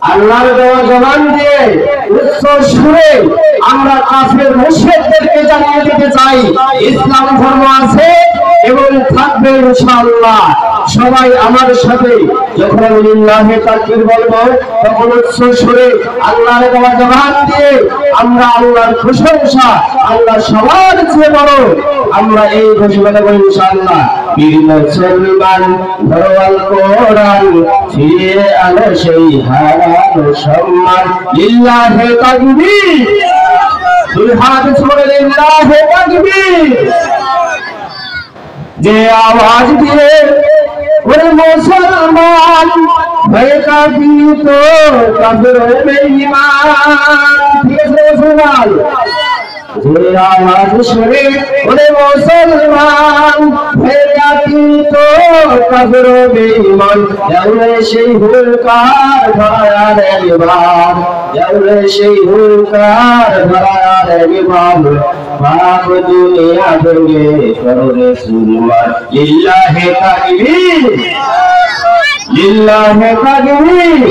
আল্লাহর দেওয়া জবান দিয়ে উচ্চ সুরে আমরা কাফের মুশরিকদেরকে জানিয়ে দিতে চাই ইসলাম ধর্ম আছে এবং থাকবে ইনশাআল্লাহ। সবাই আমার সাথে যখন লিল্লাহি তাকবীর বলবো তখন উচ্চ সুরে আল্লাহর দেওয়া জবান দিয়ে আমরা আল্লাহর প্রশংসা, আল্লাহ সবার চেয়ে বড়, আমরা এই ঘোষণা করব ইনশাআল্লাহ। বীর মুসলমান ধরোয়াল কোরআন ফিরে আলো সেই হারানো সম্মান। লিল্লাহি তাকবীর, দুই হাত ছড়ে লিল্লাহি তাকবীর। যে আওয়াজ দিয়ে ওরে মুসলমান হয়ে কাঁপি তো কাফের বেঈমান। ঠিক আছে মুসলমান, যে আওয়াজ শুনে ওরে মুসলমান হয়ে কাঁপি তো কাফের বেঈমান। যাওরে সেই হুঙ্কার ধরার একবার, যাওরে সেই হুঙ্কার ধরার একবার। পাপ দুনিয়া ভেঙে কররে সুরমান। লিল্লাহি তাকবীর, লিল্লাহি তাকবীর।